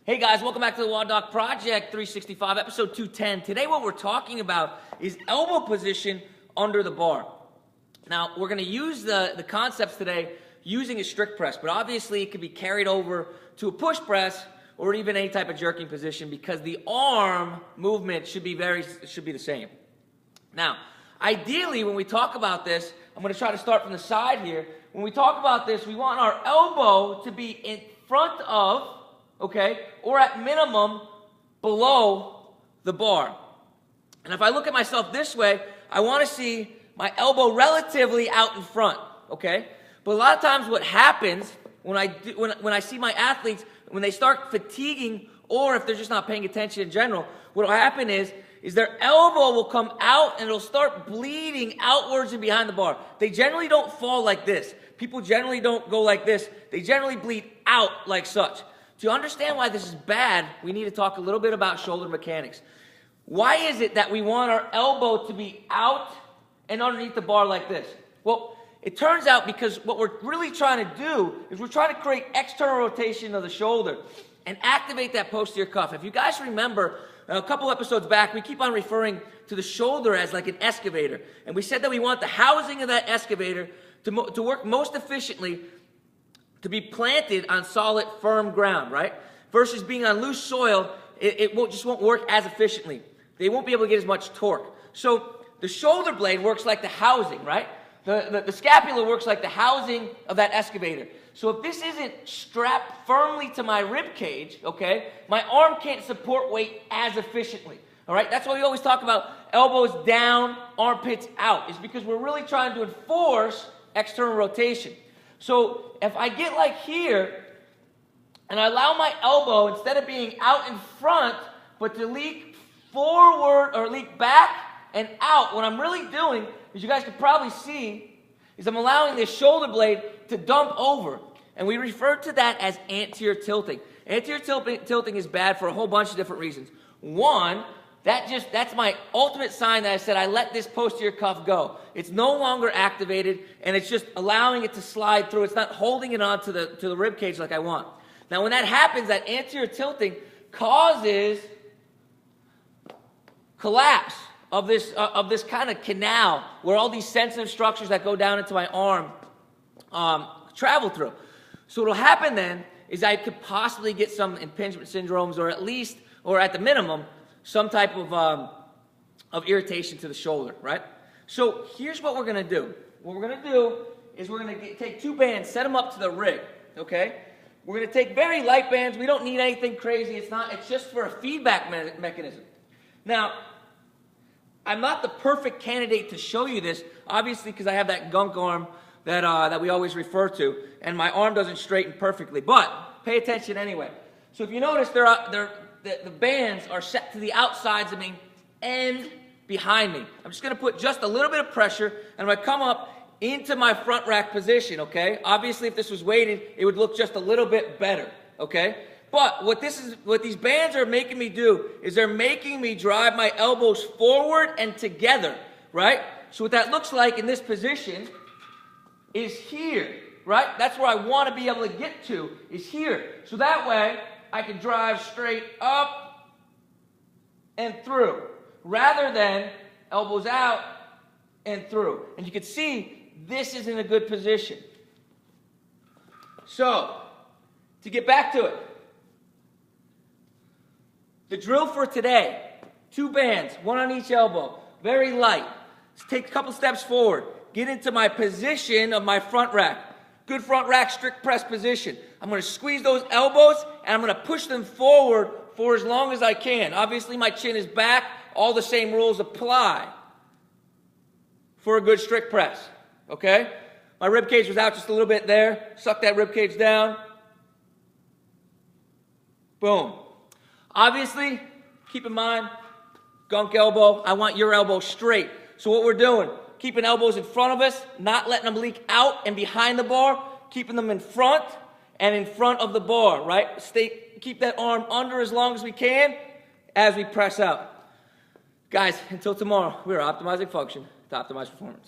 Hey guys, welcome back to the WODdoc Project365, episode 210. Today what we're talking about is elbow position under the bar. Now, we're going to use the concepts today using a strict press, but obviously it could be carried over to a push press or even any type of jerking position because the arm movement should be the same. Now, ideally when we talk about this, I'm going to try to start from the side here. When we talk about this, we want our elbow to be in front of, okay, or at minimum below the bar. And if I look at myself this way, I want to see my elbow relatively out in front, okay? But a lot of times what happens when I see my athletes, when they start fatiguing or if they're just not paying attention in general, what will happen is their elbow will come out and it'll start bleeding outwards and behind the bar. They generally don't fall like this. People generally don't go like this. They generally bleed out like such. To understand why this is bad, we need to talk a little bit about shoulder mechanics. Why is it that we want our elbow to be out and underneath the bar like this? Well, it turns out because what we're really trying to do is we're trying to create external rotation of the shoulder and activate that posterior cuff. If you guys remember, a couple episodes back, we keep on referring to the shoulder as like an excavator. And we said that we want the housing of that excavator to work most efficiently to be planted on solid, firm ground, right? Versus being on loose soil, it just won't work as efficiently. They won't be able to get as much torque. So the shoulder blade works like the housing, right? The scapula works like the housing of that excavator. So if this isn't strapped firmly to my rib cage, okay, my arm can't support weight as efficiently. All right, that's why we always talk about elbows down, armpits out. It's because we're really trying to enforce external rotation. So if I get like here, and I allow my elbow, instead of being out in front, but to leak forward or leak back and out, what I'm really doing, as you guys can probably see, is I'm allowing this shoulder blade to dump over. And we refer to that as anterior tilting. Anterior tilting is bad for a whole bunch of different reasons. One, that's my ultimate sign that I said I let this posterior cuff go. It's no longer activated, and it's just allowing it to slide through. It's not holding it onto the rib cage like I want. Now, when that happens, that anterior tilting causes collapse of this kind of canal where all these sensitive structures that go down into my arm travel through. So what will happen then is I could possibly get some impingement syndromes, or at least, or at the minimum, some type of irritation to the shoulder, right? So here's what we're going to do. What we're going to do is we're going to take two bands, set them up to the rig, okay? We're going to take very light bands. We don't need anything crazy. It's just for a feedback mechanism. Now, I'm not the perfect candidate to show you this, obviously, because I have that gunk arm that we always refer to, and my arm doesn't straighten perfectly, but pay attention anyway. So if you notice, the bands are set to the outsides of me and behind me. I'm just going to put just a little bit of pressure, and I'm going to come up into my front rack position, okay? Obviously, if this was weighted, it would look just a little bit better, okay? But what these bands are making me do is they're making me drive my elbows forward and together, right? So what that looks like in this position is here, right? That's where I want to be able to get to, is here. So that way, I can drive straight up and through, rather than elbows out and through. And you can see this is in a good position. So, to get back to it, the drill for today, two bands, one on each elbow, very light. Let's take a couple steps forward, get into my position of my front rack. Good front rack, strict press position. I'm going to squeeze those elbows, and I'm going to push them forward for as long as I can. Obviously, my chin is back. All the same rules apply for a good strict press, okay? My rib cage was out just a little bit there. Suck that rib cage down. Boom. Obviously, keep in mind, gunk elbow, I want your elbow straight. So what we're doing, keeping elbows in front of us, not letting them leak out and behind the bar, keeping them in front and in front of the bar, right? Keep that arm under as long as we can as we press out. Guys, until tomorrow, we're optimizing function to optimize performance.